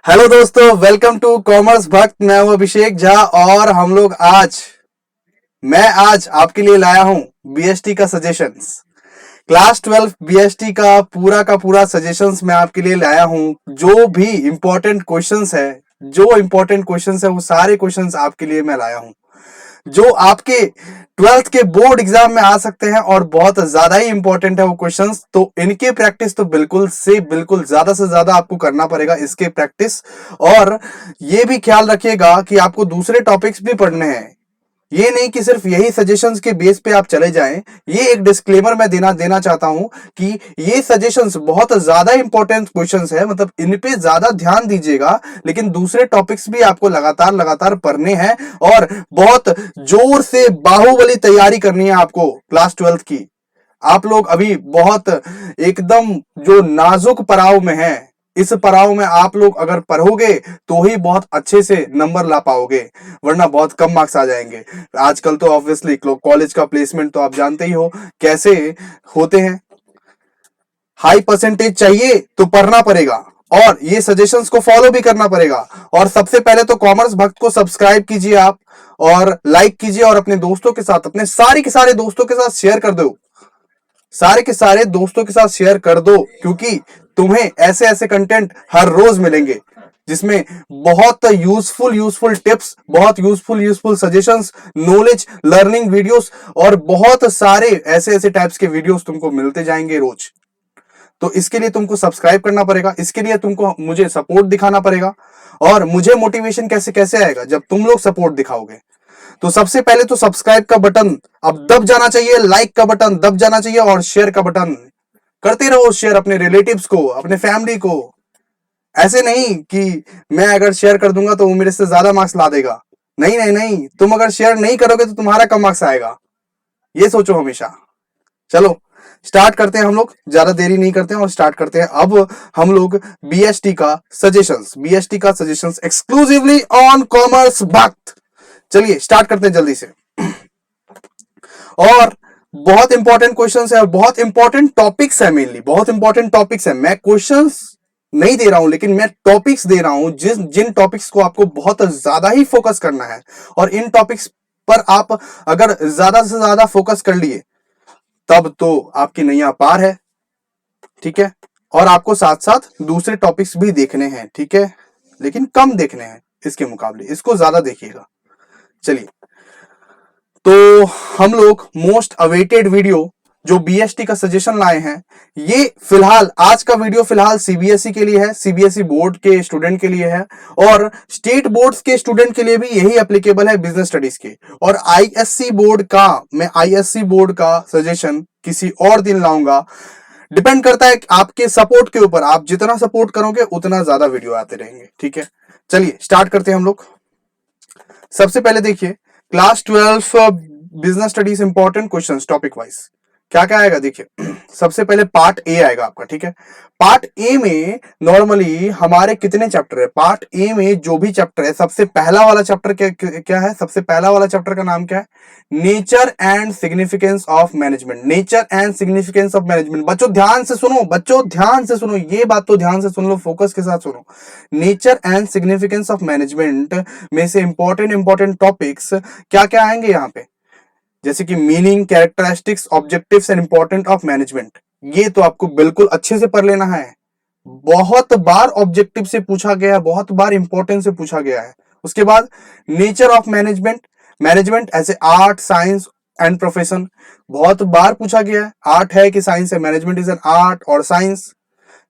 Hello दोस्तों, welcome to commerce भक्त। मैं हूं अभिषेक झा और मैं आज आपके लिए लाया हूं बीएसटी का सजेशंस। क्लास 12 बीएसटी का पूरा सजेशंस मैं आपके लिए लाया हूं। जो भी इंपॉर्टेंट क्वेश्चंस है वो सारे क्वेश्चंस आपके लिए मैं लाया हूं, जो आपके 12th के बोर्ड एग्जाम में आ सकते हैं और बहुत ज्यादा ही इंपॉर्टेंट है वो क्वेश्चंस। तो इनके प्रैक्टिस तो बिल्कुल ज्यादा से ज्यादा आपको करना पड़ेगा इसके प्रैक्टिस। और ये भी ख्याल रखिएगा कि आपको दूसरे टॉपिक्स भी पढ़ने हैं, ये नहीं कि सिर्फ यही सजेशंस के बेस पे आप चले जाएं। ये एक डिस्क्लेमर मैं देना चाहता हूं कि ये सजेशंस बहुत ज्यादा इंपॉर्टेंट क्वेश्चंस है, मतलब इन पे ज्यादा ध्यान दीजिएगा। लेकिन दूसरे टॉपिक्स भी आपको लगातार पढ़ने हैं और बहुत जोर से बाहुबली तैयारी करनी है आपको क्लास 12 की। आप लोग अभी बहुत एकदम जो नाजुक पड़ाव में हैं, इस पड़ाव में आप लोग अगर पढ़ोगे तो ही बहुत अच्छे से नंबर ला पाओगे, वरना बहुत कम मार्क्स आ जाएंगे। आजकल तो ऑब्वियसली कॉलेज का प्लेसमेंट तो आप जानते ही हो कैसे होते हैं। हाई परसेंटेज चाहिए तो पढ़ना पड़ेगा और ये सजेशंस को फॉलो भी करना पड़ेगा। और सबसे पहले तो कॉमर्स भक्त को सब्सक्राइब कीजिए आप, और लाइक कीजिए, और अपने दोस्तों के साथ, अपने सारे के सारे दोस्तों के साथ शेयर कर दो। सारे के सारे दोस्तों के साथ शेयर कर दो, क्योंकि तुम्हें ऐसे ऐसे कंटेंट हर रोज मिलेंगे जिसमें बहुत यूजफुल टिप्स, बहुत useful suggestions, knowledge learning videos और बहुत सारे ऐसे ऐसे टाइप्स के वीडियोस तुमको मिलते जाएंगे रोज। तो इसके लिए तुमको सब्सक्राइब करना पड़ेगा, इसके लिए तुमको मुझे सपोर्ट दिखाना पड़ेगा। और मुझे मोटिवेशन कैसे कैसे आएगा? जब तुम लोग सपोर्ट दिखाओगे। तो सबसे पहले तो सब्सक्राइब का बटन अब दब जाना चाहिए, लाइक का बटन दब जाना चाहिए, और शेयर का बटन करते रहो शेयर अपने रिलेटिव्स को, अपने फैमिली को। ऐसे नहीं कि मैं अगर शेयर कर दूंगा तो वो मेरे से ज्यादा मार्क्स ला देगा। नहीं, तुम अगर शेयर नहीं करोगे तो तुम्हारा कम मार्क्स आएगा, ये सोचो हमेशा। चलो स्टार्ट करते हैं हम लोग, ज्यादा देरी नहीं करते हैं और स्टार्ट करते हैं अब हम लोग बीएसटी का सजेशंस एक्सक्लूसिवली ऑन कॉमर्स भक्त। चलिए स्टार्ट करते हैं जल्दी से। और बहुत इंपॉर्टेंट क्वेश्चंस है और बहुत इंपॉर्टेंट टॉपिक्स है, मेनली बहुत इंपॉर्टेंट टॉपिक्स है। मैं क्वेश्चंस नहीं दे रहा हूं, लेकिन मैं टॉपिक्स दे रहा हूं, जिन टॉपिक्स को आपको बहुत ज्यादा ही फोकस करना है। और इन टॉपिक्स पर आप अगर ज्यादा से ज्यादा फोकस कर लिए तब तो आपकी नैया पार है, ठीक है। और आपको साथ साथ दूसरे टॉपिक्स भी देखने हैं, ठीक है, लेकिन कम देखने हैं इसके मुकाबले, इसको ज्यादा देखिएगा। चलिए, तो हम लोग मोस्ट अवेटेड वीडियो जो बीएसटी का सजेशन लाए हैं, ये फिलहाल आज का वीडियो फिलहाल सीबीएसई के लिए है, सीबीएसई बोर्ड के स्टूडेंट के लिए है, और स्टेट बोर्ड्स के स्टूडेंट के लिए भी यही एप्लीकेबल है, बिजनेस स्टडीज के। और मैं आईएससी बोर्ड का सजेशन किसी और दिन लाऊंगा। डिपेंड करता है आपके सपोर्ट के ऊपर, आप जितना सपोर्ट करोगे उतना ज्यादा वीडियो आते रहेंगे, ठीक है। चलिए स्टार्ट करते हैं हम लोग। सबसे पहले देखिए, class 12 business studies important questions topic wise क्या क्या आएगा। देखिए सबसे पहले पार्ट ए आएगा आपका, ठीक है। पार्ट ए में नॉर्मली हमारे कितने चैप्टर है? पार्ट ए में जो भी चैप्टर है, सबसे पहला वाला चैप्टर क्या है? सबसे पहला वाला चैप्टर का नाम क्या है? Nature and significance of management. Nature and significance of management. बच्चों ध्यान से सुनो, ये बात तो ध्यान से सुन लो, फोकस के साथ सुनो। Nature and significance of management में से इंपॉर्टेंट टॉपिक्स क्या क्या आएंगे यहाँ पे? जैसे कि meaning, characteristics, objectives and important of management. ये तो आपको बिल्कुल अच्छे से पढ़ लेना है। बहुत बार ऑब्जेक्टिव से पूछा गया है, बहुत बार इंपॉर्टेंट से पूछा गया है। उसके बाद nature of management, management as a art, science and profession, बहुत बार पूछा गया है। आर्ट है कि साइंस है? मैनेजमेंट इज एन आर्ट और science.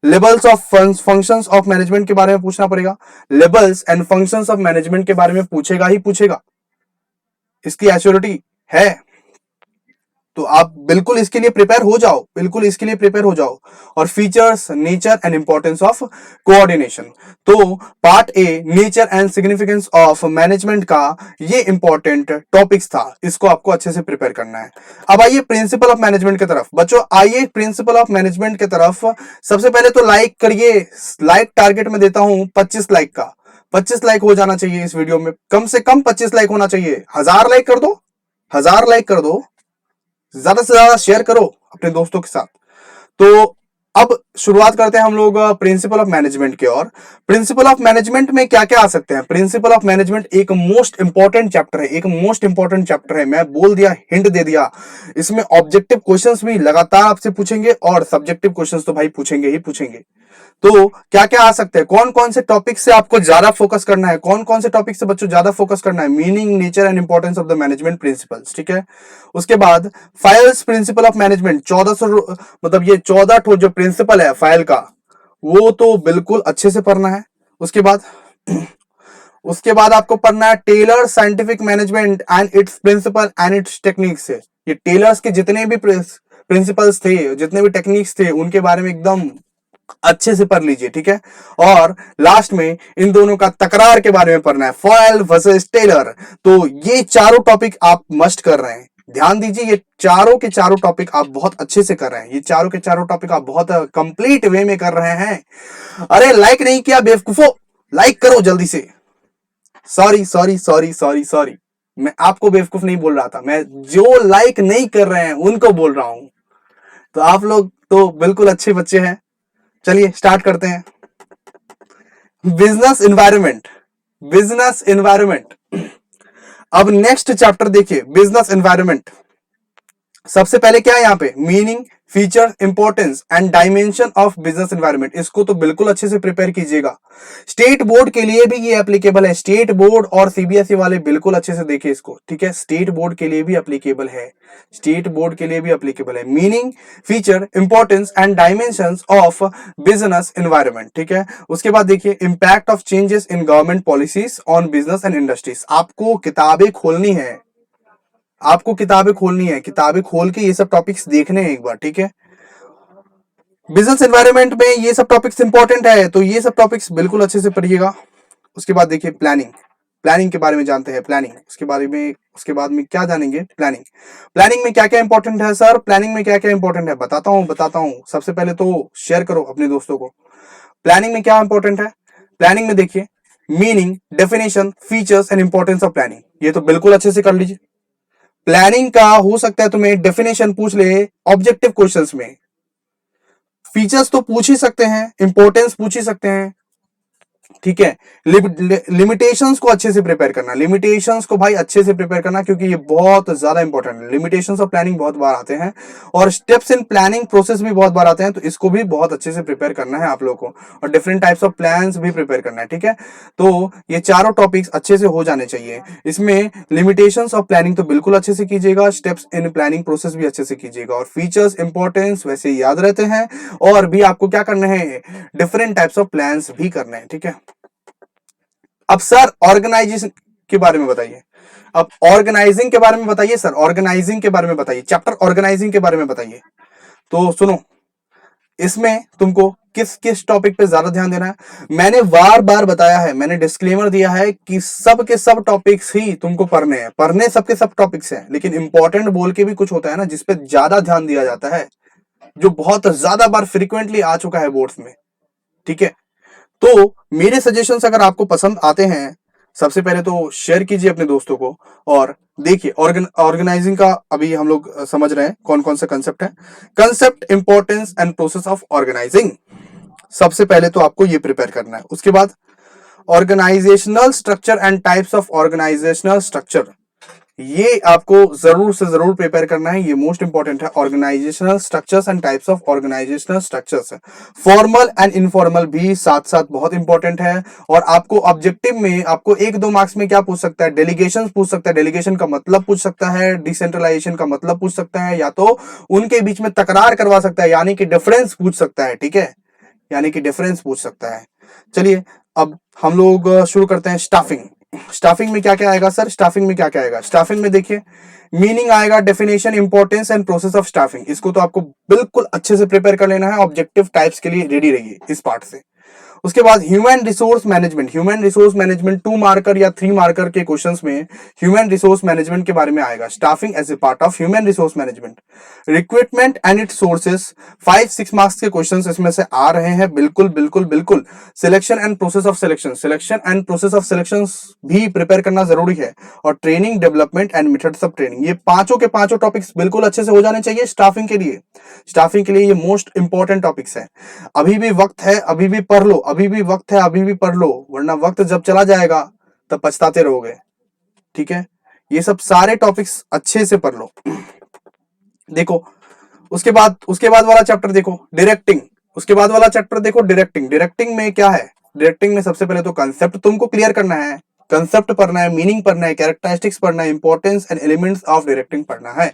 Levels of functions of management के बारे में पूछना पड़ेगा। Levels and functions of management के बारे में पूछेगा ही पूछेगा, इसकी एश्योरिटी है। तो आप बिल्कुल इसके लिए प्रिपेयर हो जाओ। और features, nature and importance of coordination. तो part A nature and significance of management का ये इंपॉर्टेंट टॉपिक्स था, इसको आपको अच्छे से प्रिपेयर करना है। अब आइए प्रिंसिपल ऑफ मैनेजमेंट की तरफ। बच्चों आइए प्रिंसिपल ऑफ मैनेजमेंट की तरफ। सबसे पहले तो लाइक करिए, लाइक टारगेट में देता हूं 25 लाइक का। 25 लाइक हो जाना चाहिए इस वीडियो में, कम से कम 25 लाइक होना चाहिए। 1000 लाइक कर दो, 1000 लाइक कर दो, ज्यादा से ज्यादा शेयर करो अपने दोस्तों के साथ। तो अब शुरुआत करते हैं हम लोग प्रिंसिपल ऑफ मैनेजमेंट की ओर। प्रिंसिपल ऑफ मैनेजमेंट में क्या क्या आ सकते हैं? प्रिंसिपल ऑफ मैनेजमेंट एक मोस्ट इंपॉर्टेंट चैप्टर है, एक मोस्ट इंपॉर्टेंट चैप्टर है। मैं बोल दिया, हिंट दे दिया। इसमें ऑब्जेक्टिव क्वेश्चंस भी लगातार आपसे पूछेंगे और सब्जेक्टिव क्वेश्चंस तो भाई पूछेंगे ही पूछेंगे। तो क्या क्या आ सकते हैं, कौन कौन से टॉपिक से आपको ज्यादा फोकस करना है, कौन कौन से टॉपिक से बच्चों ज्यादा फोकस करना है? Meaning, nature and importance of the management principles, ठीक है। उसके बाद फाइल्स प्रिंसिपल ऑफ मैनेजमेंट 1400, मतलब ये 14 ठो जो प्रिंसिपल है फाइल का, वो तो बिल्कुल अच्छे से पढ़ना है। उसके बाद उसके बाद आपको पढ़ना है Taylor scientific management and its principle and its techniques है। ये टेलर्स के जितने भी प्रिंसिपल्स थे, जितने भी टेक्निक्स थे, उनके बारे में एकदम अच्छे से पढ़ लीजिए, ठीक है। और लास्ट में इन दोनों का तकरार के बारे में पढ़ना है, फॉयल वर्सेस टेलर। तो ये चारों टॉपिक आप मस्ट कर रहे हैं, ध्यान दीजिए। ये चारों के चारों टॉपिक आप बहुत अच्छे से कर रहे हैं, ये चारों के चारों टॉपिक आप बहुत कंप्लीट वे में कर रहे हैं। अरे लाइक नहीं किया बेवकूफो, लाइक करो जल्दी से। Sorry sorry sorry sorry sorry, मैं आपको बेवकूफ नहीं बोल रहा था, मैं जो लाइक नहीं कर रहे हैं उनको बोल रहा हूं। तो आप लोग तो बिल्कुल अच्छे बच्चे हैं। चलिए स्टार्ट करते हैं। Business environment, business environment. अब नेक्स्ट चैप्टर देखिए, बिजनेस एनवायरनमेंट। सबसे पहले क्या है यहाँ पे? Meaning, feature, importance and dimension of business environment. इसको तो बिल्कुल अच्छे से प्रिपेयर कीजिएगा। स्टेट बोर्ड के लिए भी ये एप्लीकेबल है, स्टेट बोर्ड और सीबीएसई वाले बिल्कुल अच्छे से देखिए इसको, ठीक है। स्टेट बोर्ड के लिए भी एप्लीकेबल है, स्टेट बोर्ड के लिए भी एप्लीकेबल है। Meaning, feature, importance and dimensions of business environment, ठीक है। उसके बाद देखिए impact of changes in government policies on business and industries. आपको किताबें खोलनी है, आपको किताबें खोलनी है, किताबें खोल के ये सब टॉपिक्स देखने हैं एक बार, ठीक है। बिजनेस एनवायरनमेंट में ये सब टॉपिक्स इंपॉर्टेंट है, तो ये सब टॉपिक्स बिल्कुल अच्छे से पढ़िएगा। उसके बाद देखिए प्लानिंग, प्लानिंग के बारे में जानते हैं, प्लानिंग उसके बारे में, उसके बाद में क्या जानेंगे? प्लानिंग। प्लानिंग में क्या क्या इंपॉर्टेंट है सर? प्लानिंग में क्या क्या इंपॉर्टेंट है बताता हूं। सबसे पहले तो शेयर करो अपने दोस्तों को। प्लानिंग में क्या इंपॉर्टेंट है? प्लानिंग में देखिए meaning, definition, features and importance of planning, ये तो बिल्कुल अच्छे से कर लीजिए। प्लानिंग का हो सकता है तुम्हें डेफिनेशन पूछ ले ऑब्जेक्टिव क्वेश्चंस में, फीचर्स तो पूछ ही सकते हैं, इंपॉर्टेंस पूछ ही सकते हैं, ठीक है। लिमिटेशंस को अच्छे से प्रिपेयर करना, लिमिटेशंस को भाई अच्छे से प्रिपेयर करना, क्योंकि ये बहुत ज्यादा इंपॉर्टेंट है। लिमिटेशंस ऑफ प्लानिंग बहुत बार आते हैं और स्टेप्स इन प्लानिंग प्रोसेस भी बहुत बार आते हैं, तो इसको भी बहुत अच्छे से प्रिपेयर करना है आप लोगों को, और डिफरेंट टाइप्स ऑफ प्लान्स भी प्रिपेयर करना है, ठीक है। तो ये चारों टॉपिक्स अच्छे से हो जाने चाहिए। इसमें लिमिटेशंस ऑफ प्लानिंग तो बिल्कुल अच्छे से कीजिएगा, स्टेप्स इन प्लानिंग प्रोसेस भी अच्छे से कीजिएगा, और फीचर्स, इंपॉर्टेंस वैसे याद रहते हैं, और भी आपको क्या करना है? डिफरेंट टाइप्स ऑफ प्लान्स भी करने हैं, ठीक है। अब सर ऑर्गेनाइजेशन के बारे में बताइए, अब ऑर्गेनाइजिंग के बारे में बताइए सर, ऑर्गेनाइजिंग के बारे में बताइए, चैप्टर ऑर्गेनाइजिंग के बारे में बताइए। तो सुनो, इसमें तुमको किस किस टॉपिक पे ज्यादा ध्यान देना है? मैंने बार बार बताया है, मैंने डिस्क्लेमर दिया है कि सब के सब टॉपिक्स ही तुमको पढ़ने हैं, पढ़ने सबके सब टॉपिक्स हैं, लेकिन इंपॉर्टेंट बोल के भी कुछ होता है ना जिसपे ज्यादा ध्यान दिया जाता है, जो बहुत ज्यादा बार फ्रीक्वेंटली आ चुका है बोर्ड्स में, ठीक है। तो मेरे सजेशंस अगर आपको पसंद आते हैं, सबसे पहले तो शेयर कीजिए अपने दोस्तों को, और देखिए ऑर्गेनाइजिंग का अभी हम लोग समझ रहे हैं कौन कौन सा कंसेप्ट है। Concept, importance and process of organizing, सबसे पहले तो आपको ये प्रिपेयर करना है। उसके बाद organizational structure and types of organizational structure, ये आपको जरूर से जरूर प्रिपेयर करना है, ये मोस्ट इंपॉर्टेंट है। Organizational structures and types of organizational structures, formal and informal भी साथ साथ बहुत इंपॉर्टेंट है। और आपको ऑब्जेक्टिव में आपको 1-2 मार्क्स में क्या पूछ सकता है? डेलीगेशन पूछ सकता है, डेलीगेशन का मतलब पूछ सकता है, डिसेंट्रलाइजेशन का मतलब पूछ सकता है, या तो उनके बीच में तकरार करवा सकता है, यानी कि डिफरेंस पूछ सकता है, ठीक है, यानी कि डिफरेंस पूछ सकता है। चलिए अब हम लोग शुरू करते हैं स्टाफिंग। स्टाफिंग में क्या क्या आएगा सर? स्टाफिंग में क्या क्या आएगा? स्टाफिंग में देखिए मीनिंग आएगा, definition, importance and process of staffing, इसको तो आपको बिल्कुल अच्छे से प्रिपेयर कर लेना है, ऑब्जेक्टिव टाइप्स के लिए रेडी रहिए इस पार्ट से। उसके बाद human resource management, human resource management 2 marker या 3 मार्कर के क्वेश्चंस में ह्यूमन रिसोर्स मैनेजमेंट के बारे में आएगा। Staffing as a part of human resource management, recruitment and its sources, 5-6 marks के क्वेश्चंस इसमें से आ रहे हैं। बिल्कुल बिल्कुल बिल्कुल। Selection and process of selection, selection and process of selection भी प्रिपेयर करना जरूरी है। और training development and methods of training, ये पांचों के पांचों टॉपिक्स बिल्कुल अच्छे से हो जाने चाहिए स्टाफिंग के लिए। स्टाफिंग के लिए ये मोस्ट इंपॉर्टेंट टॉपिक्स है। अभी भी वक्त है, अभी भी पढ़ लो, अभी भी वक्त है, अभी भी पढ़ लो, वरना वक्त जब चला जाएगा तब पछताते रहोगे। ठीक है, ये सब सारे टॉपिक्स अच्छे से पढ़ लो। देखो उसके बाद वाला चैप्टर देखो डायरेक्टिंग, उसके बाद वाला चैप्टर देखो डायरेक्टिंग। डायरेक्टिंग में क्या है? डायरेक्टिंग में सबसे पहले तो कंसेप्ट तुमको क्लियर करना है, कंसेप्ट पढ़ना है, मीनिंग पढ़ना है, कैरेक्टरिस्टिक्स पढ़ना है, importance and elements of directing पढ़ना है।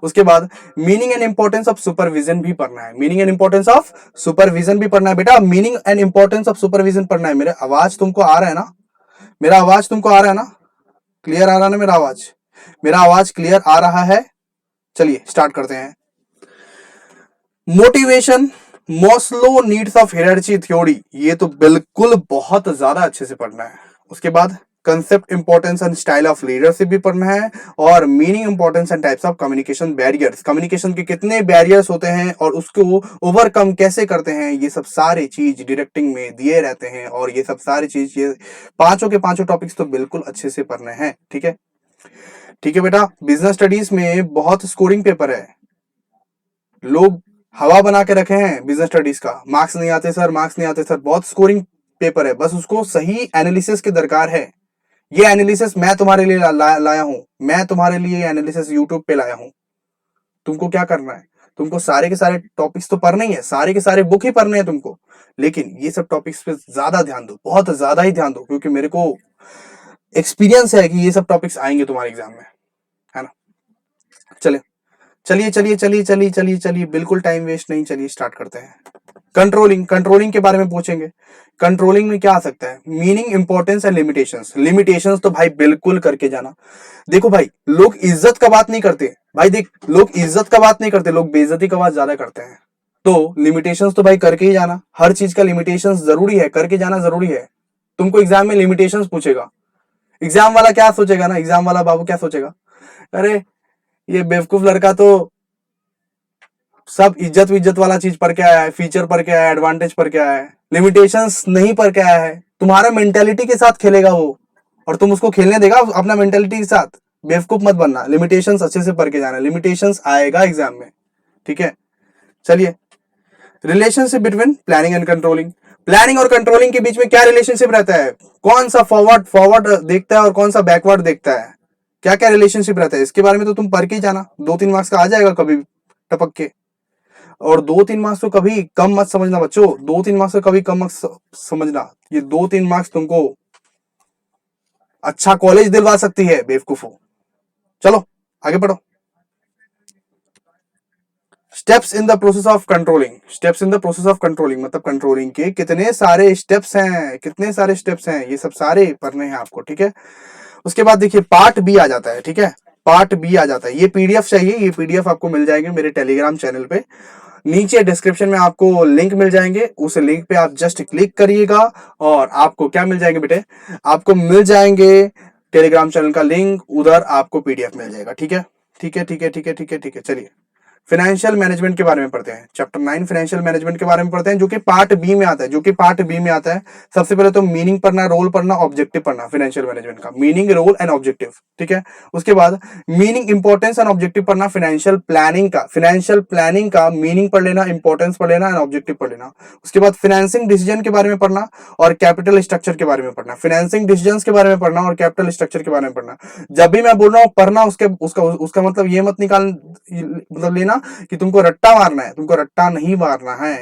उसके बाद meaning and importance of supervision भी पढ़ना है, meaning and importance of supervision भी पढ़ना है बेटा, meaning and importance of supervision पढ़ना है। मेरा आवाज तुमको आ रहा है ना? मेरा आवाज तुमको आ रहा है ना? क्लियर आ रहा है ना मेरा आवाज? मेरा आवाज क्लियर आ रहा है? चलिए स्टार्ट करते हैं। Motivation, Maslow needs of hierarchy theory, ये तो बिल्कुल बहुत ज्यादा अच्छे से पढ़ना है। उसके बाद concept importance and style of leadership भी पढ़ना है, और meaning importance and types of communication barriers, communication के कितने बैरियर्स होते हैं और उसको ओवरकम कैसे करते हैं, ये सब सारे चीज डायरेक्टिंग में दिए रहते हैं। और ये सब सारी चीज, ये पांचों के पांचों टॉपिक्स तो बिल्कुल अच्छे से पढ़ने हैं। ठीक है, ठीक है बेटा। बिजनेस स्टडीज में बहुत स्कोरिंग पेपर है, लोग हवा बना के रखे हैं बिजनेस स्टडीज का, मार्क्स नहीं आते सर, मार्क्स नहीं आते सर, बहुत स्कोरिंग पेपर है, बस उसको सही एनालिसिस की दरकार है। ये एनालिसिस मैं तुम्हारे लिए लाया हूं, मैं तुम्हारे लिए एनालिसिस यूट्यूब पे लाया हूं। तुमको क्या करना है? तुमको सारे के सारे टॉपिक्स तो पढ़ने ही है, सारे के सारे बुक ही पढ़ने हैं तुमको, लेकिन ये सब टॉपिक्स पे ज्यादा ध्यान दो, बहुत ज्यादा ही ध्यान दो, क्योंकि मेरे को एक्सपीरियंस है कि ये सब टॉपिक्स आएंगे तुम्हारे एग्जाम में, है ना? चले चलिए चलिए चलिए चलिए चलिए चलिए, बिल्कुल टाइम वेस्ट नहीं, चलिए स्टार्ट करते हैं। कंट्रोलिंग, कंट्रोलिंग के बारे में पूछेंगे। कंट्रोलिंग में क्या आ सकता है? Meaning, importance and limitations. Limitations तो भाई बिल्कुल करके जाना। देखो भाई, लोग इज्जत का बात नहीं करते भाई, देख लोग इज्जत का बात नहीं करते, लोग बेइज्जती का बात ज्यादा करते हैं। तो लिमिटेशंस तो भाई करके ही जाना, हर चीज का लिमिटेशंस जरूरी है, करके जाना जरूरी है। तुमको एग्जाम में लिमिटेशंस पूछेगा, एग्जाम वाला क्या सोचेगा ना, एग्जाम वाला बाबू क्या सोचेगा, अरे ये बेवकूफ लड़का तो सब इज्जत विज्जत वाला चीज पढ़ के आया है, फीचर पढ़ के आया है, एडवांटेज पढ़ के आया है, लिमिटेशंस नहीं पढ़ के आया है। तुम्हारा मेंटेलिटी के साथ खेलेगा वो, और तुम उसको खेलने देगा अपना मेंटेलिटी के साथ। बेवकूफ मत बनना, लिमिटेशंस अच्छे से पढ़ के जाना, लिमिटेशंस आएगा एग्जाम में। ठीक है, चलिए। Relationship between planning and controlling, planning और कंट्रोलिंग के बीच में क्या रिलेशनशिप रहता है? कौन सा फॉरवर्ड फॉरवर्ड देखता है और कौन सा बैकवर्ड देखता है? क्या क्या रिलेशनशिप रहता है इसके बारे में तो तुम पढ़ के ही जाना, 2-3 मार्क्स का आ जाएगा कभी टपक के। और 2-3 मार्क्स को कभी कम मत समझना बच्चों, 2-3 मार्क्स को कभी कम मत समझना। ये 2-3 मार्क्स तुमको अच्छा कॉलेज दिलवा सकती है, बेवकूफो। चलो आगे बढ़ो। Steps in the process of controlling, steps in the process of controlling मतलब कंट्रोलिंग के कितने सारे स्टेप्स हैं, कितने सारे स्टेप्स हैं, ये सब सारे पढ़ने हैं आपको। ठीक है, उसके बाद देखिए पार्ट बी आ जाता है। ठीक है, पार्ट बी आ जाता है। ये पीडीएफ चाहिए, ये पीडीएफ आपको मिल जाएंगे मेरे टेलीग्राम चैनल पे, नीचे डिस्क्रिप्शन में आपको लिंक मिल जाएंगे, उस लिंक पे आप जस्ट क्लिक करिएगा और आपको क्या मिल जाएंगे बेटे, आपको मिल जाएंगे टेलीग्राम चैनल का लिंक, उधर आपको पीडीएफ मिल जाएगा। ठीक है, ठीक है, ठीक है, ठीक है, ठीक है, ठीक है। चलिए फाइनेंशियल मैनेजमेंट के बारे में पढ़ते हैं, चैप्टर 9 फाइनेंशियल मैनेजमेंट के बारे में पढ़ते हैं, जो कि पार्ट बी में आता है, जो कि पार्ट बी में आता है। सबसे पहले तो मीनिंग पढ़ना, रोल पढ़ना, ऑब्जेक्टिव पढ़ना फाइनेंशियल मैनेजमेंट का, मीनिंग, रोल एंड ऑब्जेक्टिव। ठीक है, उसके बाद मीनिंग, इंपॉर्टेंस एंड ऑब्जेक्टिव पढ़ना फाइनेंशियल प्लानिंग का, फाइनेंशियल प्लानिंग का मीनिंग पढ़ लेना, इंपॉर्टेंस पढ़ लेना एंड ऑब्जेक्टिव पढ़ लेना। उसके बाद फाइनेंसिंग डिसीजन के बारे में पढ़ना और कैपिटल स्ट्रक्चर के बारे में पढ़ना, फाइनेंसिंग डिसीजन के बारे में पढ़ना और कैपिटल स्ट्रक्चर के बारे में पढ़ना। जब भी मैं बोल रहा हूँ पढ़ना, उसका मतलब ये मत निकाल, मतलब लेना कि तुमको रट्टा मारना है, तुमको रट्टा नहीं मारना है,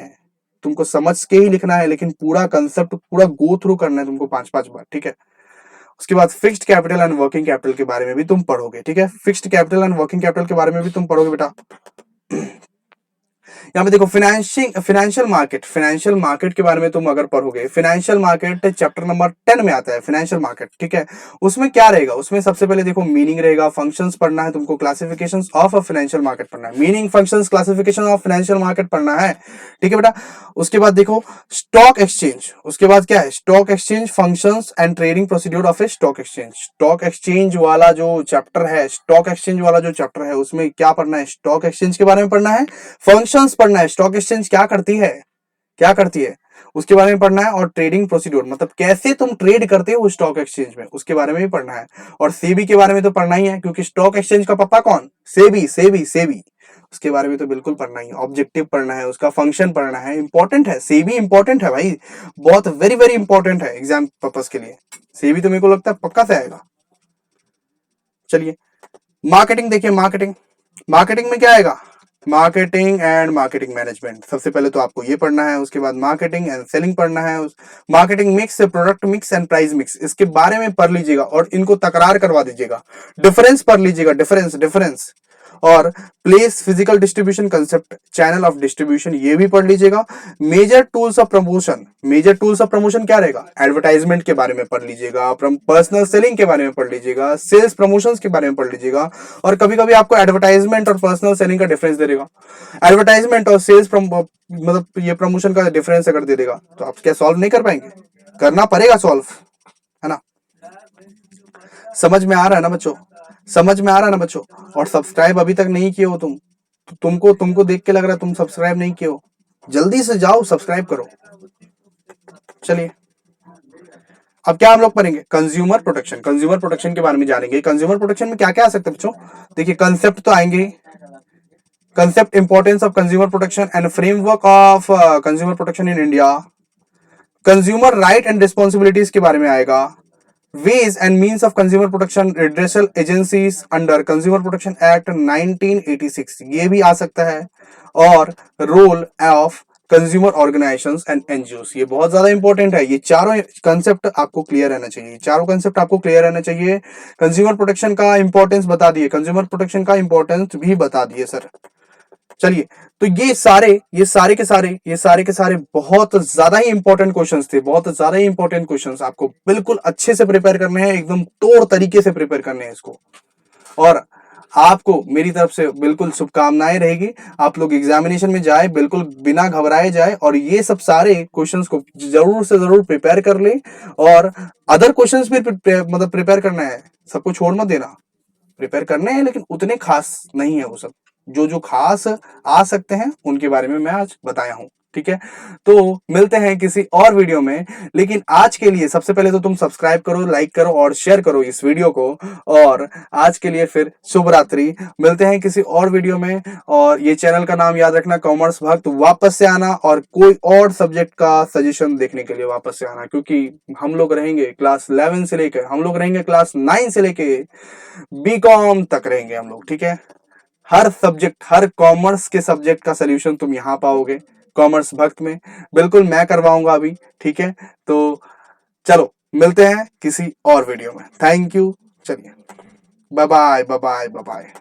तुमको समझ के ही लिखना है, लेकिन पूरा कंसेप्ट पूरा गो थ्रू करना है तुमको 5-5 बार। ठीक है, उसके बाद fixed capital and working capital के बारे में भी तुम पढ़ोगे। ठीक है, fixed capital and working capital के बारे में भी तुम पढ़ोगे बेटा। यहाँ पे देखो फाइनेंशियल मार्केट के बारे में तुम अगर पढ़ोगे, फाइनेंशियल मार्केट चैप्टर नंबर 10 में आता है फाइनेंशियल मार्केट, ठीक है। उसमें क्या रहेगा, उसमें सबसे पहले देखो मीनिंग रहेगा, फंक्शंस पढ़ना है तुमको, classifications of a financial market पढ़ना है, meaning functions classification of financial market पढ़ना है, ठीक है बेटा। उसके बाद देखो स्टॉक एक्सचेंज, उसके बाद क्या है, stock exchange functions and trading procedure of A stock exchange. Stock exchange वाला जो चैप्टर है, स्टॉक एक्सचेंज वाला जो चैप्टर है उसमें क्या पढ़ना है, स्टॉक एक्सचेंज के बारे में पढ़ना है, फंक्शंस पढ़ना है, स्टॉक एक्सचेंज क्या करती है, क्या करती है उसके बारे में पढ़ना है, और ट्रेडिंग प्रोसीड्यूर मतलब कैसे तुम ट्रेड करते हो स्टॉक एक्सचेंज में, उसके बारे में भी पढ़ना है। और सेबी के बारे में तो पढ़ना ही है, क्योंकि स्टॉक एक्सचेंज का पापा कौन, सेबी, सेबी, सेबी, उसके बारे में तो बिल्कुल पढ़ना ही है। ऑब्जेक्टिव पढ़ना है, उसका फंक्शन पढ़ना है, इंपॉर्टेंट है, सेबी इंपॉर्टेंट है भाई, बहुत वेरी वेरी इंपॉर्टेंट है एग्जाम पर्पस के लिए। सेबी तो मेरे को लगता है पक्का से आएगा। चलिए मार्केटिंग देखिए, मार्केटिंग, मार्केटिंग में क्या आएगा, मार्केटिंग एंड मार्केटिंग मैनेजमेंट। सबसे पहले तो आपको ये पढ़ना है, उसके बाद मार्केटिंग एंड सेलिंग पढ़ना है, marketing mix, product mix and price mix, इसके बारे में पढ़ लीजिएगा और इनको तकरार करवा दीजिएगा। डिफरेंस पढ़ लीजिएगा, डिफरेंस, डिफरेंस, और place, physical distribution concept, channel of distribution, ये भी पढ़ लीजिएगा। Major tools of promotion, major tools of promotion क्या रहेगा, एडवर्टाइजमेंट के बारे में पढ़ लीजिएगा, पर्सनल सेलिंग के बारे में पढ़ लीजिएगा, सेल्स प्रमोशंस के बारे में पढ़ लीजिएगा। और कभी कभी आपको एडवर्टाइजमेंट और पर्सनल सेलिंग का डिफरेंस दे देगा, एडवर्टाइजमेंट और सेल्स मतलब ये प्रमोशन का डिफरेंस अगर दे देगा तो आप क्या सॉल्व नहीं कर पाएंगे, करना पड़ेगा सॉल्व, है ना। समझ में आ रहा है ना बच्चों, समझ में आ रहा है ना बच्चों। और सब्सक्राइब अभी तक नहीं किए हो तुम, तो तुमको देख के लग रहा है तुम सब्सक्राइब नहीं किए हो, जल्दी से जाओ सब्सक्राइब करो। चलिए अब क्या हम लोग पढ़ेंगे, कंज्यूमर प्रोटेक्शन, कंज्यूमर प्रोटेक्शन के बारे में जानेंगे। कंज्यूमर प्रोटेक्शन में क्या क्या आ सकता है बच्चों, देखिए कंसेप्ट तो आएंगे ही, concept, importance of consumer protection and framework of consumer protection in India, consumer right and responsibilities के बारे में आएगा, ways and means of consumer protection redressal agencies under consumer protection act 1986, ये भी आ सकता है, और role of consumer organisations and NGOs, ये बहुत ज्यादा इंपॉर्टेंट है। ये चारों कंसेप्ट आपको क्लियर रहना चाहिए, चारों कंसेप्ट आपको क्लियर रहना चाहिए। कंज्यूमर प्रोटेक्शन का इंपॉर्टेंस बता दिए, कंज्यूमर प्रोटेक्शन का इंपॉर्टेंस भी बता दिए सर। चलिए तो ये सारे के सारे बहुत ज्यादा ही इंपॉर्टेंट क्वेश्चंस थे, बहुत ज्यादा ही इंपॉर्टेंट क्वेश्चंस, आपको बिल्कुल अच्छे से प्रिपेयर करने हैं, एकदम तोड़ तरीके से प्रिपेयर करने हैं इसको। और आपको मेरी तरफ से बिल्कुल शुभकामनाएं रहेगी, आप लोग एग्जामिनेशन में जाए बिल्कुल बिना घबराए जाए, और ये सब सारे क्वेश्चंस को जरूर से जरूर प्रिपेयर कर ले। और अदर क्वेश्चंस भी मतलब प्रिपेयर करना है, सबको छोड़ मत देना, प्रिपेयर करने हैं लेकिन उतने खास नहीं है वो सब, जो जो खास आ सकते हैं उनके बारे में मैं आज बताया हूं, ठीक है। तो मिलते हैं किसी और वीडियो में, लेकिन आज के लिए सबसे पहले तो तुम सब्सक्राइब करो, लाइक करो और शेयर करो इस वीडियो को। और आज के लिए फिर शुभ रात्रि, मिलते हैं किसी और वीडियो में। और ये चैनल का नाम याद रखना, कॉमर्स भक्त, वापस से आना और कोई और सब्जेक्ट का सजेशन देखने के लिए वापस से आना, क्योंकि हम लोग रहेंगे क्लास 11 से लेकर, हम लोग रहेंगे क्लास 9 से लेके बीकॉम तक रहेंगे हम लोग, ठीक है। हर सब्जेक्ट, हर कॉमर्स के सब्जेक्ट का सलूशन तुम यहां पाओगे कॉमर्स भक्त में, बिल्कुल मैं करवाऊंगा अभी, ठीक है। तो चलो मिलते हैं किसी और वीडियो में, थैंक यू, चलिए bye bye, bye bye, bye bye.